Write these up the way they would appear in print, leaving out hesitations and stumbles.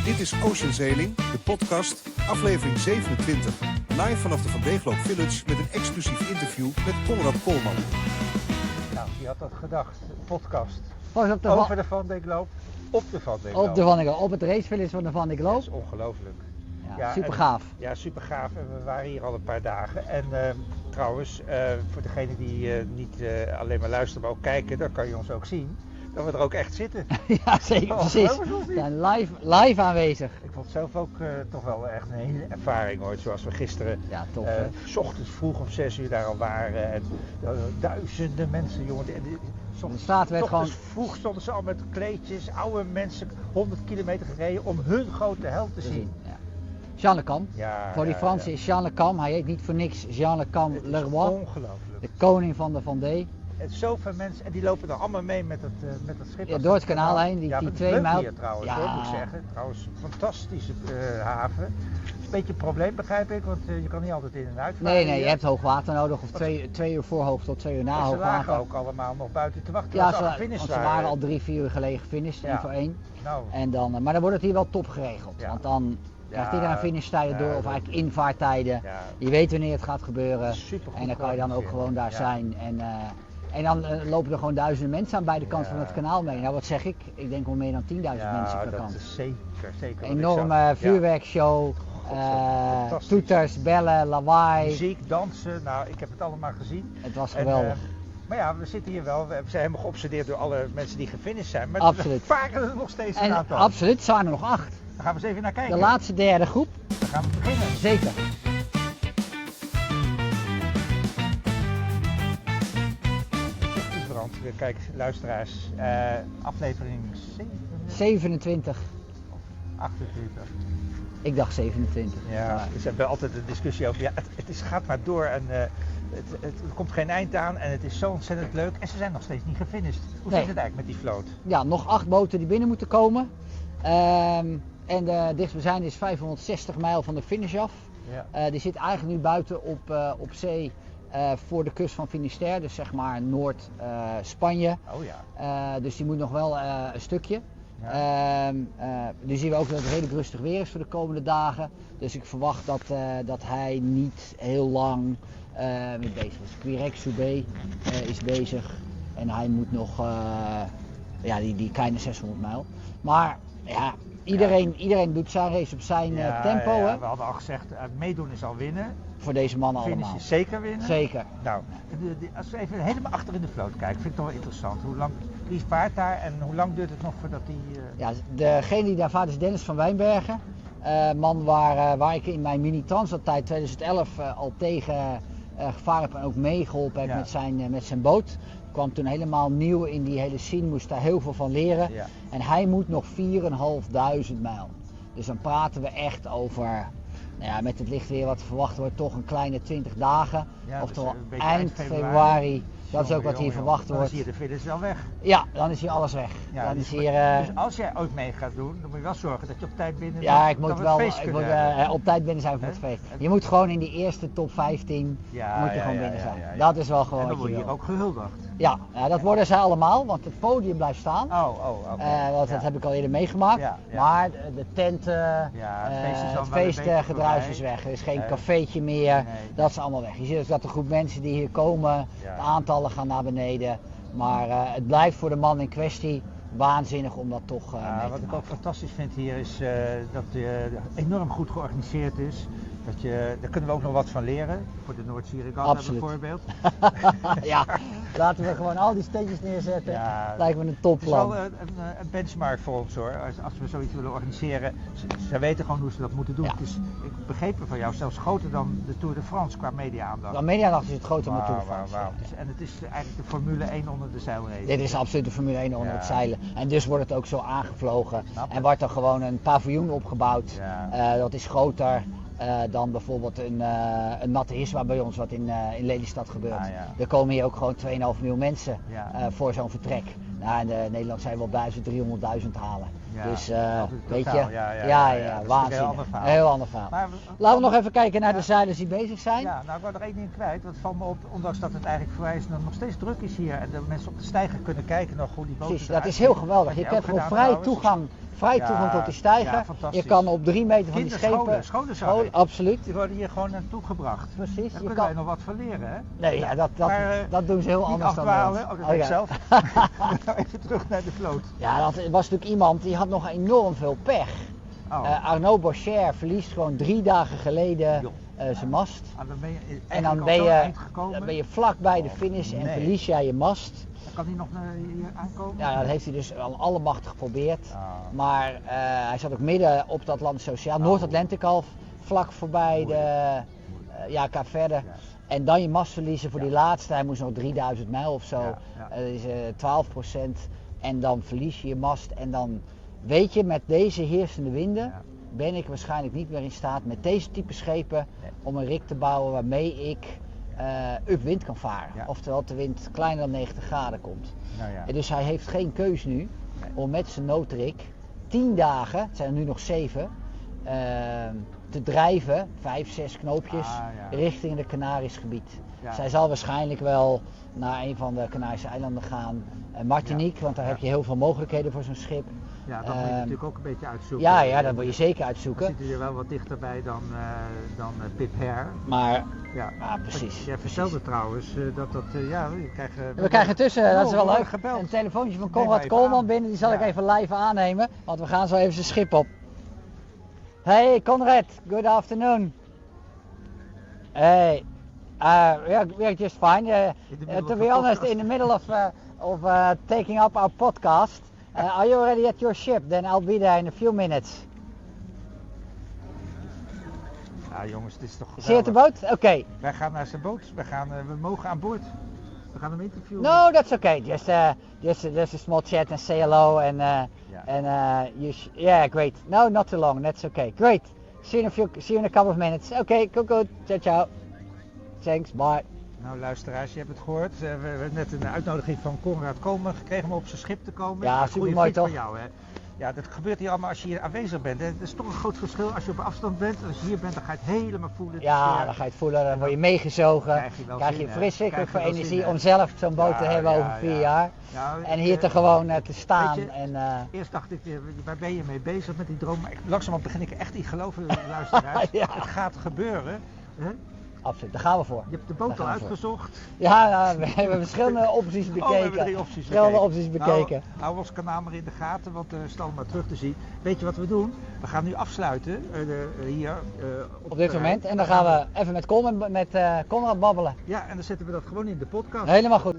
Dit is Oceanzailing, de podcast, aflevering 27. Live vanaf de Vendée Globe Village met een exclusief interview met Conrad Colman. Nou, wie had dat gedacht? Een podcast Over de Vendée Globe, op de Vendée Globe. Op de Vendée Globe, op het racevillage van de Vendée Globe. Dat is ongelooflijk. Ja, super gaaf. Ja, super gaaf. En we waren hier al een paar dagen. En trouwens, voor degenen die niet alleen maar luisteren, maar ook kijken, dan kan je ons ook zien. Dat we er ook echt zitten. Ja, zeker, precies. We zijn live aanwezig. Ik vond het zelf ook toch wel echt een hele ervaring hoor. Zoals we gisteren, ja, tof, 's ochtends vroeg om 6 uur daar al waren. En duizenden mensen, jongen. De straat werd gewoon... Vroeg stonden ze al met kleedjes, oude mensen, 100 kilometer gereden om hun grote held te zien. Ja. Jean Le Cam. Ja, voor die Fransen is Jean Le Cam. Hij heet niet voor niks Jean Le Cam Leroy. Ongelooflijk. De koning van de Vendée. En zoveel mensen, en die lopen er allemaal mee met dat schip. Ja, door het kanaal heen, die 2 mijl. Hier trouwens, hoor, moet ik zeggen. Trouwens, fantastische haven. Een beetje een probleem begrijp ik, want je kan niet altijd in en uit varen. Nee, je hebt hoogwater nodig, of 2 uur voor hoog tot 2 uur na hoogwater. Ze lagen ook allemaal nog buiten te wachten. Ja, want ze waren al 3-4 uur geleden gefinished, 1 voor 1. Nou. En dan, maar dan wordt het hier wel top geregeld, want dan... krijgt iedereen finishtijden door, of eigenlijk invaarttijden. Ja. Je weet wanneer het gaat gebeuren. En dan kan je dan ook gewoon daar zijn. En dan lopen er gewoon duizenden mensen aan beide kanten van het kanaal mee. Nou, wat zeg ik? Ik denk wel meer dan 10.000 mensen per kant. Dat is zeker. Enorme vuurwerkshow, toeters, bellen, lawaai. Muziek, dansen, nou ik heb het allemaal gezien. Het was geweldig. Maar ja, we zitten hier wel, we zijn helemaal geobsedeerd door alle mensen die gefinished zijn. Maar absoluut. Er varen er nog steeds een aantal. Absoluut, er zijn er nog 8. Daar gaan we eens even naar kijken. De laatste derde groep. Dan gaan we beginnen. Zeker. Kijk, luisteraars, aflevering 27. 28. Ik dacht 27. Ja, dus we hebben altijd een discussie over, ja, het gaat maar door en er komt geen eind aan en het is zo ontzettend leuk en ze zijn nog steeds niet gefinished. Hoe zit het eigenlijk met die vloot? Ja, nog 8 boten die binnen moeten komen. En de dichtstbijzijnde is 560 mijl van de finish af. Ja. Die zit eigenlijk nu buiten op zee voor de kust van Finisterre, dus zeg maar Noord-Spanje. Dus die moet nog wel een stukje. Ja. Nu zien we ook dat het redelijk rustig weer is voor de komende dagen. Dus ik verwacht dat hij niet heel lang mee bezig is. Kwijt is bezig en hij moet nog die kleine 600 mijl. Maar ja, iedereen doet zijn race op zijn tempo. Ja, hè? we hadden al gezegd, meedoen is al winnen. Voor deze mannen finish allemaal. Is zeker winnen. Zeker. Nou, als we even helemaal achter in de vloot kijken, vind ik toch wel interessant. Hoe lang die vaart daar en hoe lang duurt het nog voordat die... Ja, degene die daar vaart is Dennis van Wijnbergen. Man waar ik in mijn mini-transattijd 2011 al tegen gevaren heb en ook meegeholpen heb met zijn boot. Kwam toen helemaal nieuw in die hele scene, moest daar heel veel van leren. Ja. En hij moet nog 4.500 mijl. Dus dan praten we echt over, met het licht weer wat verwacht wordt, toch een kleine 20 dagen. Ja, Oftewel dus eind februari. Dat is ook wat hier verwacht wordt. Dan is hier de finish wel weg. Ja, dan is hier alles weg. Ja, dan dus, is hier, dus als jij ooit mee gaat doen, dan moet je wel zorgen dat je op tijd binnen bent. Ja, ik moet wel op tijd binnen zijn voor het feest. Je moet gewoon in die eerste top 15 moet je gewoon binnen zijn. Ja. Dat is wel gewoon. En dan word je hier ook gehuldigd. Ja, dat worden zij allemaal, want het podium blijft staan. Okay. Dat heb ik al eerder meegemaakt. Ja. Maar de tent, het feestgedruis is weg. Er is geen cafeetje meer. Nee. Dat is allemaal weg. Je ziet dat de groep mensen die hier komen, de aantallen gaan naar beneden. Maar het blijft voor de man in kwestie waanzinnig om dat toch mee te maken. Wat ik ook fantastisch vind hier is dat het enorm goed georganiseerd is. Daar kunnen we ook nog wat van leren, voor de Noord-Zee-regatta bijvoorbeeld. Ja, laten we gewoon al die steentjes neerzetten, lijkt me een topplan. Het is wel een benchmark voor ons hoor, als we zoiets willen organiseren. Ze weten gewoon hoe ze dat moeten doen. Ja. Dus ik begreep van jou, zelfs groter dan de Tour de France qua media-aandacht. De media-aandacht is het groter dan de Tour de France. Ja. En het is eigenlijk de Formule 1 onder de zeilrace. Dit is absoluut de Formule 1 onder het zeilen. En dus wordt het ook zo aangevlogen. En wordt er gewoon een paviljoen opgebouwd. Dat is groter. Dan bijvoorbeeld een natte Hiswa bij ons, wat in Lelystad gebeurt. Er komen hier ook gewoon 2,5 miljoen mensen voor zo'n vertrek. Nou, in Nederland zijn we wel 300.000 halen. Ja, dus weet je, waanzinnig. Een heel ander verhaal. Maar, laten we nog even kijken naar de zeilers die bezig zijn. Ja, nou ik wou er één ding kwijt. Dat valt me op, ondanks dat het eigenlijk voor mij nog steeds druk is hier en de mensen op de steiger kunnen kijken nog hoe die boten. Precies, dat is heel geweldig. Je hebt gewoon vrij toegang vrij toegang tot die steiger. Ja, fantastisch. Je kan op 3 meter van die schepen... Scholen, absoluut. Die worden hier gewoon naartoe gebracht. Precies. Daar kunnen wij nog wat van leren, hè? Nee, ja, dat doen ze heel anders dan afdwalen. ons. Dat doe ik zelf. Even terug naar de vloot. Ja, dat was natuurlijk iemand die had nog enorm veel pech. Arnaud Boucher verliest gewoon 3 dagen geleden zijn mast. En dan ben je vlak bij de finish en verlies jij je mast. Kan hij nog hier aankomen? Ja, dat heeft hij dus al allemachtig geprobeerd. Maar hij zat ook midden op het Atlantische Oceaan, Noord-Atlantic al, vlak voorbij de Kaapverde. Ja. En dan je mast verliezen voor die laatste, hij moest nog 3000 mijl of zo. Dat is 12%. En dan verlies je je mast en dan weet je, met deze heersende winden ben ik waarschijnlijk niet meer in staat met deze type schepen om een rig te bouwen waarmee ik upwind kan varen. Ja. Oftewel de wind kleiner dan 90 graden komt. En dus hij heeft geen keus nu om met zijn noodrik 10 dagen, het zijn er nu nog 7, te drijven, 5, 6 knoopjes richting het Canarisch gebied. Zij zal waarschijnlijk wel naar een van de Canarische eilanden gaan, Martinique, want daar heb je heel veel mogelijkheden voor zo'n schip. Ja, dat moet je natuurlijk ook een beetje uitzoeken. Ja, dat moet je zeker uitzoeken. Dan zit je er wel wat dichterbij dan Pip Hare. Maar, precies. Jij vertelde trouwens we krijgen tussen, dat is wel leuk, gebeld. Een telefoontje van Conrad Colman binnen, die zal ik even live aannemen, want we gaan zo even zijn schip op. Hey Conrad, good afternoon. Hey, we're just fine. To be honest, in the middle of taking up our podcast. Are you already at your ship? Then I'll be there in a few minutes. Ja jongens, het is toch geweldig. Zie je op de boot? Oké. Wij gaan naar zijn boot. We mogen aan boord. We gaan hem interviewen. No, that's okay. Just a small chat and say hello and great. No, not too long. That's okay. Great. See you in a couple of minutes. Okay, good. Ciao. Thanks. Bye. Nou luisteraars, je hebt het gehoord. We hebben net een uitnodiging van Conrad Colman gekregen om op zijn schip te komen. Ja, super mooi toch? Van jou, hè? Ja, dat gebeurt hier allemaal als je hier aanwezig bent. Het is toch een groot verschil als je op afstand bent. Als je hier bent, dan ga je het helemaal voelen. Ja, dan ga je het voelen. Dan word je meegezogen. Krijg je verschrikkelijk veel energie om zelf zo'n boot te hebben over 4 jaar. Ja, en hier gewoon te staan. Eerst dacht ik, waar ben je mee bezig met die droom? Maar langzamerhand begin ik er echt in geloven, luisteraars. Het gaat gebeuren. Hè? Absoluut, daar gaan we voor. Je hebt de boot al uitgezocht? Ja, we hebben verschillende opties bekeken. We hebben 3 opties bekeken. Hou ons kanaal maar in de gaten, want er is allemaal terug te zien. Weet je wat we doen? We gaan nu afsluiten hier op dit moment. En dan gaan we even met Conrad babbelen. Ja, en dan zetten we dat gewoon in de podcast. Helemaal goed.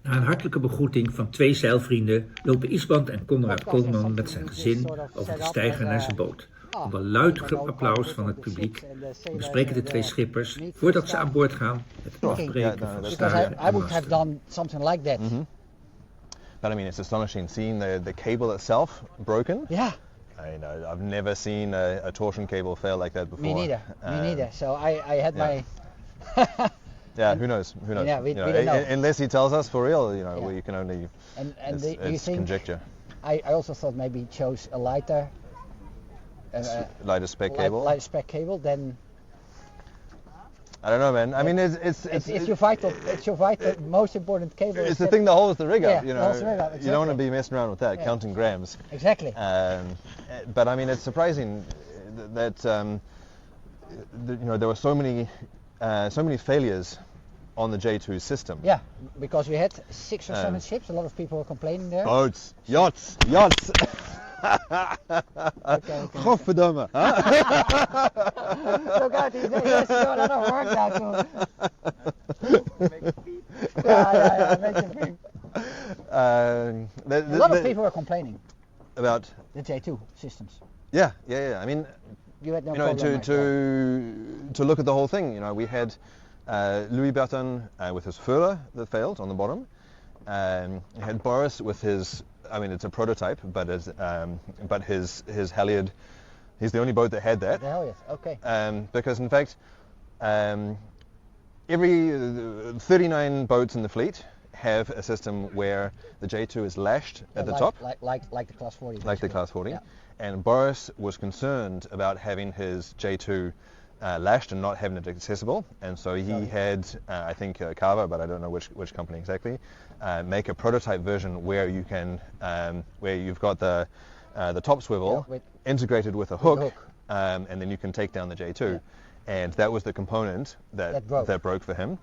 Na een hartelijke begroeting van 2 zeilvrienden lopen Isband en Conrad Colman met zijn gezin over de steiger naar zijn boot. Onder luid applaus van het publiek bespreken de 2 schippers voordat ze aan boord gaan het afbreken van staren I would have done something like that. Mm-hmm. But I mean, it's astonishing seeing the cable itself broken. Yeah. I've never seen a torsion cable fail like that before. Me neither. So I had my... Yeah, who knows? Yeah, we don't know. Unless he tells us for real, we can only it's conjecture. I also thought maybe he chose a lighter spec cable. Lighter spec cable, then I don't know, man. I mean, it's your vital. It's your vital most important cable. It's the thing that holds the rig up. Exactly. You don't want to be messing around with that, counting grams. Exactly. But I mean, it's surprising that there were so many failures on the J2 system. Yeah, because we had 6 or 7 ships. A lot of people were complaining there. Boats, yachts. Godverdomme. Look out, he's doing a lot of work now too. Yeah, make a thing. A lot of people were complaining about the J2 systems. Yeah. I mean, you had no problem to look at the whole thing, we had Louis Bertin with his Voor that failed on the bottom. You had Boris with his, it's a prototype, but his halyard, he's the only boat that had that. The halyard, okay. Because in fact, every 39 boats in the fleet have a system where the J2 is lashed at the top. Like the Class 40. Like the Class 40. Yeah. And Boris was concerned about having his J2 lashed and not having it accessible, and so he had, I think, Carver, but I don't know which company exactly, make a prototype version where you can, where you've got the top swivel integrated with a hook, and then you can take down the J2, and that was the component that broke for him.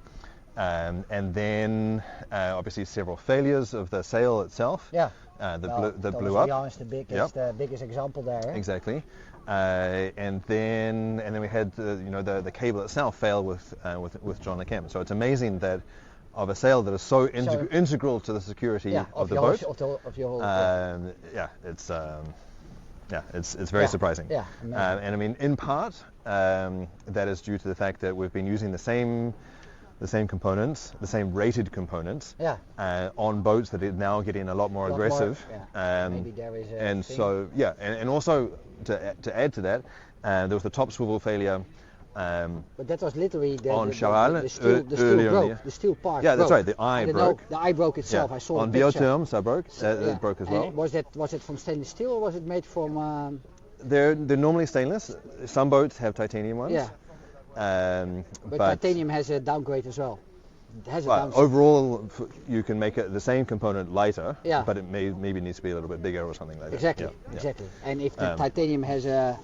And then obviously several failures of the sail itself. That blew up. Is the biggest example there. Exactly. And then we had the cable itself fail with John LeCam. So it's amazing that of a sail that is so integral to the security of the boat. Of your whole it's very surprising. And I mean, in part, that is due to the fact that we've been using the same components, the same rated components, on boats that are now getting a lot more aggressive. Maybe there is a and thing. so and also to add to that, there was the top swivel failure. But that was literally on Charal, the steel broke. The steel part. Yeah, that's right. The eye broke. The eye broke itself. I saw on the picture. Bioterms, that broke. It broke as well. And was it from stainless steel or was it made from? They're normally stainless. Some boats have titanium ones. Yeah. But titanium has a downgrade as well. It has a downgrade. Overall, you can make it the same component lighter, Yeah. but it maybe needs to be a little bit bigger or something like that. Exactly. And if the titanium has a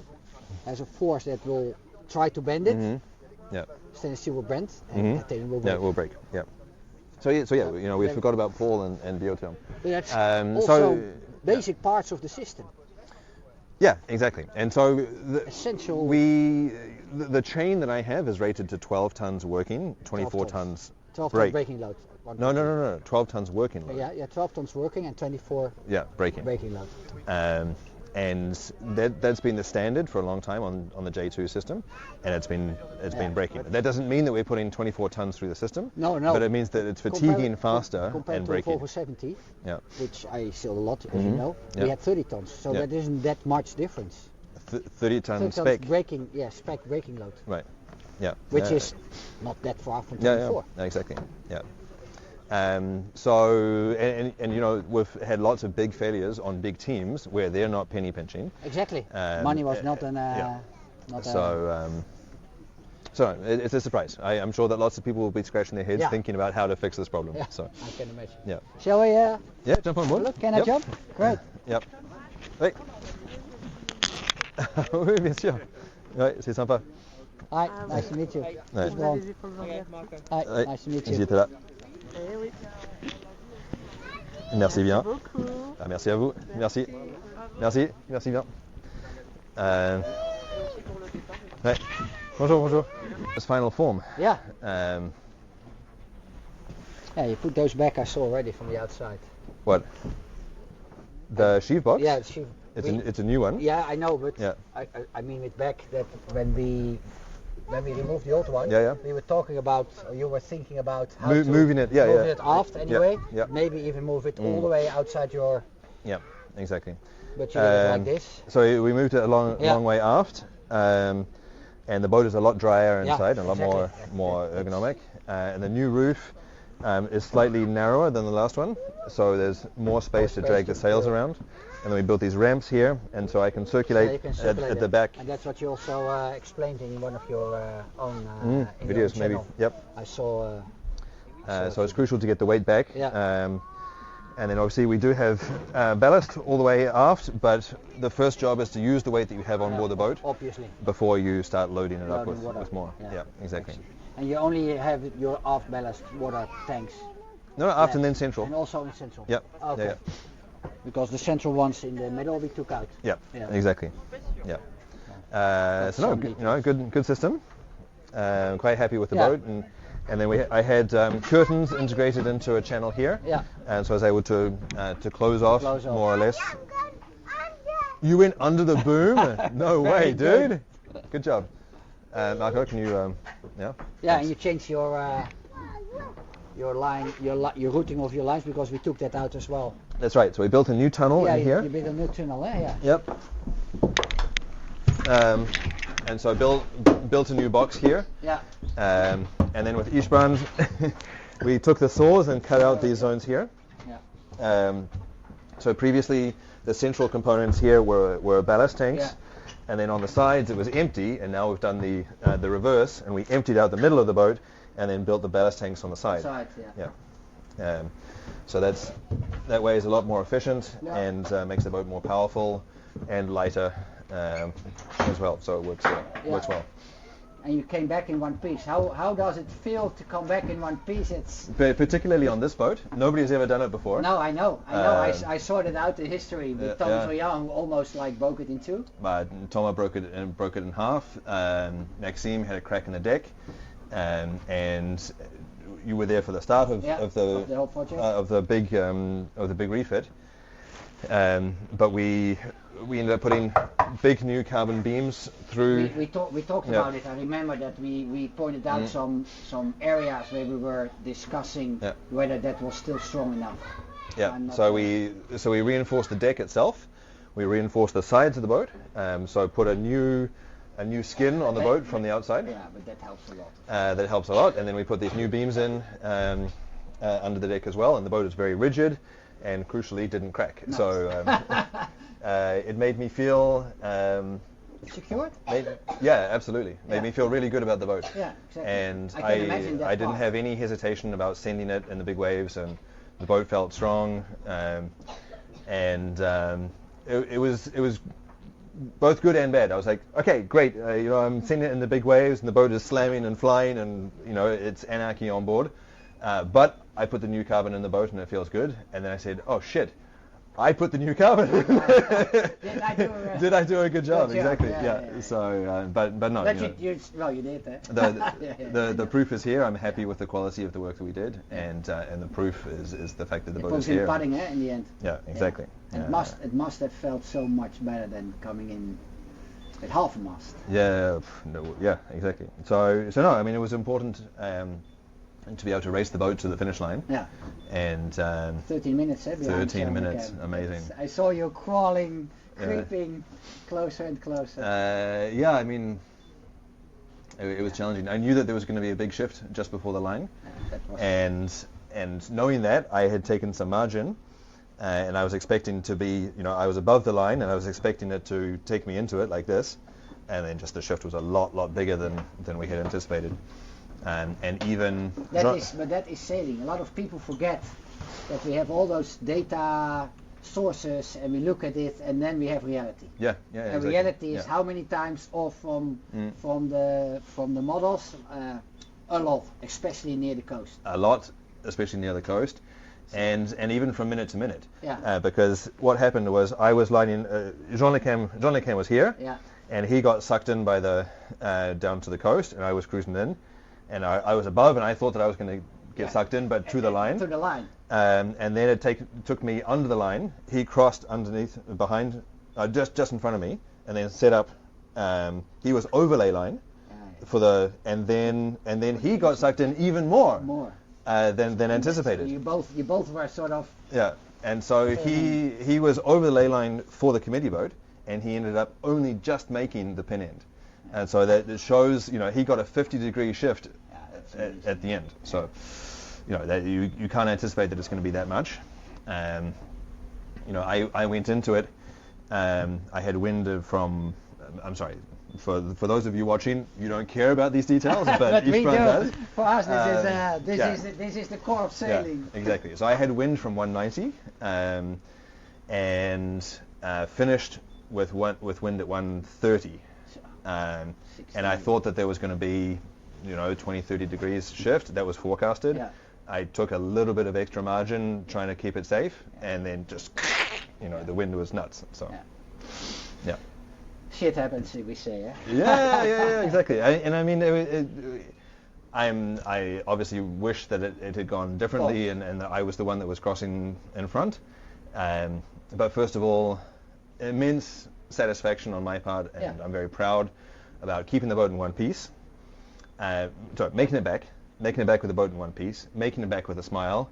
force that will try to bend it, stainless steel will bend, and titanium will break. Yeah, it will break. Yeah. So we forgot about Paul and Bioterm. But that's also basic parts of the system. Yeah, exactly. And so Essential. The chain that I have is rated to 12 tons working, 24 tons 12 break. tons breaking load. No. 12 tons working load. Yeah, 12 tons working and 24 breaking load. And that's been the standard for a long time on the J2 system, and it's been breaking. That doesn't mean that we're putting 24 tons through the system. No. But it means that it's fatiguing faster compared and to breaking. Volvo 70, which I sail a lot, as you Mm-hmm. know. We had 30 tons, so that isn't that much difference. 30 ton spec. Braking, spec braking load. Right. Yeah. Which is not that far from 24. Yeah, exactly. Yeah. So we've had lots of big failures on big teams where they're not penny pinching. Exactly. Money was not an. So it's a surprise. I'm sure that lots of people will be scratching their heads thinking about how to fix this problem. Yeah, So I can imagine. yeah. Shall we? Jump on board. Look, can I jump? Great. Yep. Hey. Oui, bien sûr. Ouais, c'est sympa. Hi, nice to meet you. Ouais. Just go on. Hi, Ouais. nice to meet you. J'étais là. Merci bien. Merci à vous. Merci bien. Ouais. Bonjour. It's final form. Yeah. Um, Yeah, you put those back. I saw already from the outside. What? The sheave box? Yeah, the sheave. It's a new one. Yeah, I know, but Yeah. I mean it back that when we removed the old one, Yeah. we were talking about, or you were thinking about how Moving it, yeah. moving it aft anyway. Yeah. Maybe even move it all the way outside your. Yeah, exactly. But you did it like this. So we moved it a long way aft, and the boat is a lot drier inside, and a lot more ergonomic. And the new roof is slightly narrower than the last one, so there's more space to drag the sails around. And then we built these ramps here, and so I can circulate, at the back. And that's what you also explained in one of your own in your videos, own maybe. channel. Yep. I saw. So it's crucial to get the weight back. Yeah. And then obviously we do have ballast all the way aft, but the first job is to use the weight that you have on board the boat Obviously. before you start loading it up Loading water. with more. Yeah. Yeah, exactly. And you only have your aft ballast water tanks. No, aft and then central. And also in central. Yep. Okay. Yeah. Because the central ones in the middle we took out. Yeah, Yeah. exactly. Yeah. So no, good system. Quite happy with the boat, and then I had curtains integrated into a channel here. Yeah. And so I was able to close off more or less. You went under the boom? No way, dude. Good job. Marco, can you? Yeah. Yeah, and you change your line, your routing of your lines because we took that out as well. That's right. So we built a new tunnel in here. You built a new tunnel, eh? Yeah. Yep. And so I built a new box here. Yeah. And then with Ishbrand, we took the saws and cut out these zones here. Yeah. So previously the central components here were ballast tanks. Yeah. and then on the sides it was empty, and now we've done the reverse, and we emptied out the middle of the boat, and then built the ballast tanks on the side. So that way is a lot more efficient and makes the boat more powerful and lighter as well. So it works well. And you came back in one piece. How does it feel to come back in one piece? It's particularly on this boat. Nobody's ever done it before. No, I know. I sorted out the history with Thomas Royan, who almost like broke it in two. But Thomas broke it in half. Maxime had a crack in the deck, and you were there for the start of the whole project, of the big refit. But we ended up putting big new carbon beams through. We talked about it. I remember that we pointed out some areas where we were discussing whether that was still strong enough. Yeah. So we reinforced the deck itself. We reinforced the sides of the boat. So put a new skin on the boat from the outside. Yeah, but that helps a lot. That helps a lot. And then we put these new beams in under the deck as well. And the boat is very rigid, and crucially didn't crack. Nice. So it made me feel secured. Absolutely. Made me feel really good about the boat. Yeah, exactly. And I didn't have any hesitation about sending it in the big waves, and the boat felt strong. It was both good and bad. I was like, okay, great. I'm sending it in the big waves, and the boat is slamming and flying, and it's anarchy on board. But I put the new carbon in the boat, and it feels good. And then I said, oh shit, I put the new carbon in. Did I do a good job? Exactly. Yeah. So, but no. You did that. The proof is here. I'm happy with the quality of the work that we did, and the proof is the fact that the boat is here. It was in pudding, in the end. Yeah, exactly. Yeah. It must have felt so much better than coming in at half a mast. Yeah. No. Yeah. Exactly. So no. I mean, it was important. To be able to race the boat to the finish line. Yeah. And 13 minutes. 13 minutes. Amazing. I saw you crawling, creeping closer and closer. I mean, it was challenging. I knew that there was going to be a big shift just before the line, and knowing that, I had taken some margin, and I was expecting to be, I was above the line, and I was expecting it to take me into it like this, and then just the shift was a lot bigger than we had anticipated. And even that is sailing. A lot of people forget that we have all those data sources, and we look at it, and then we have reality. Yeah. And exactly. reality is how many times off from the models. A lot, especially near the coast. A lot, especially near the coast, and even from minute to minute. Yeah. Because what happened was I was lining. Jean Le Cam was here. Yeah. And he got sucked in by the down to the coast, and I was cruising in. And I was above, and I thought that I was going to get sucked in, but to the line. To the line. And then it took me under the line. He crossed behind, just in front of me, and then set up. He was overlay line and then he got sucked in even more than anticipated. So you both were sort of. Yeah, and so he was over the ley line for the committee boat, and he ended up only just making the pin end. And so that it shows, he got a 50-degree shift at the end. So, that you can't anticipate that it's going to be that much. I went into it. I had wind from. I'm sorry. For those of you watching, you don't care about these details, but we do. does. For us, this is the core of sailing. Yeah, exactly. So I had wind from 190, and finished with wind at 130. And I thought that there was going to be, 20-30 degrees shift. That was forecasted. Yeah. I took a little bit of extra margin trying to keep it safe, and then just, the wind was nuts. So, yeah. Shit happens, we say. Yeah, exactly. I obviously wish that it had gone differently, and that I was the one that was crossing in front. But first of all, immense satisfaction on my part, and I'm very proud about keeping the boat in one piece. Making it back with the boat in one piece, making it back with a smile,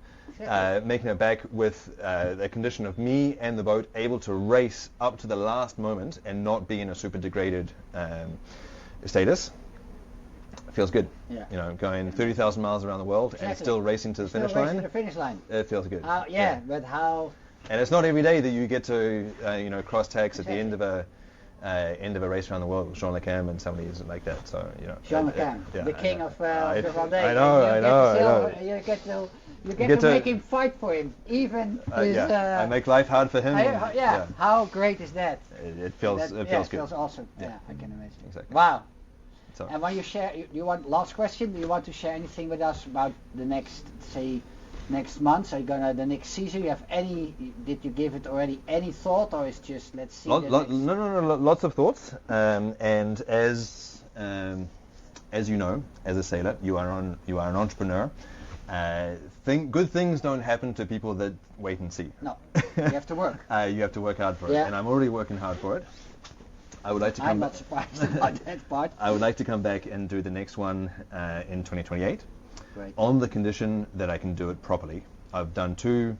making it back with the condition of me and the boat able to race up to the last moment and not be in a super degraded status. It feels good. Yeah. Going 30,000 miles around the world and still racing to the finish line. It feels good. But how? And it's not every day that you get to cross tax at the end of end of a race around the world with Jean Le Cam and somebody is like that. So Jean Le Cam, the king of the Vendée. I know. You get to make him fight for him, even with. I make life hard for him. How great is that? It feels good. It feels awesome. Yeah, I can imagine. Exactly. Wow. So. And when you share, you want last question? Do you want to share anything with us about the next, say, next month? Are you gonna the next season? You have any? Did you give it already any thought, or is just let's see? No. Lots of thoughts. And as you know, as a sailor, you are an entrepreneur. Good things don't happen to people that wait and see. No, you have to work. You have to work hard for it, and I'm already working hard for it. I would like to come. I'm not surprised about that part. I would like to come back and do the next one in 2028, Great. on the condition that I can do it properly. I've done 2.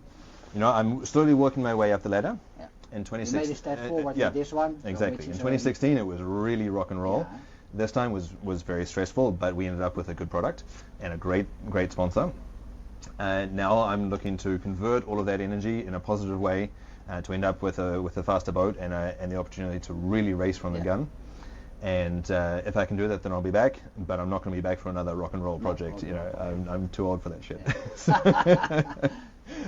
I'm slowly working my way up the ladder. Yeah. In 2016, you made a step forward with this one. Exactly. In 2016, it was really rock and roll. Yeah. This time was very stressful, but we ended up with a good product and a great sponsor. Now I'm looking to convert all of that energy in a positive way to end up with a faster boat and the opportunity to really race from the gun. And if I can do that, then I'll be back. But I'm not going to be back for another rock and roll project. I'm too old for that shit. Yeah.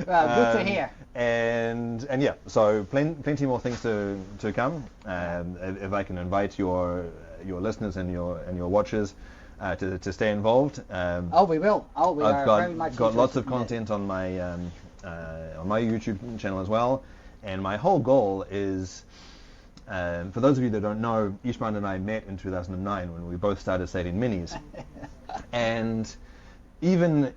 Well, good to hear. And yeah, so plenty more things to come. If I can invite your listeners and your watchers to stay involved. We will. I've very much got lots of content on my YouTube channel as well, and my whole goal is, for those of you that don't know, Ishman and I met in 2009 when we both started sailing minis, and even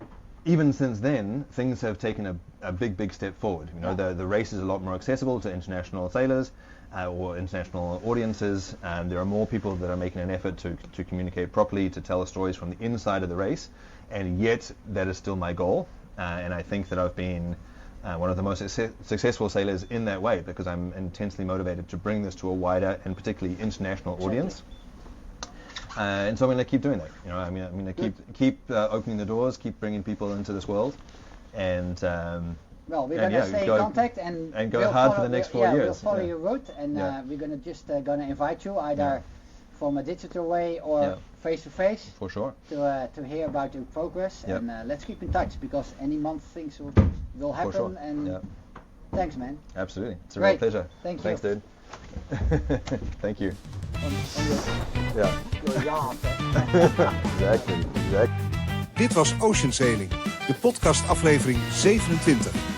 since then things have taken a big step forward. The race is a lot more accessible to international sailors. Or international audiences, and there are more people that are making an effort to communicate properly, to tell stories from the inside of the race, and yet that is still my goal, and I think that I've been one of the most successful sailors in that way, because I'm intensely motivated to bring this to a wider and particularly international audience, and so I'm going to keep doing that. I'm going to keep opening the doors, keep bringing people into this world, and well, we're going to stay in contact and go we'll hard for the next 4 years. We'll follow your route, and we're going to just going to invite you either from a digital way or face to face. For sure. To hear about your progress, and let's keep in touch, because any month things will happen. For sure. And thanks, man. Absolutely, it's a real pleasure. Thanks, dude. Thank you. Ja. Exactly. Dit was Ocean Sailing, de podcast aflevering 27.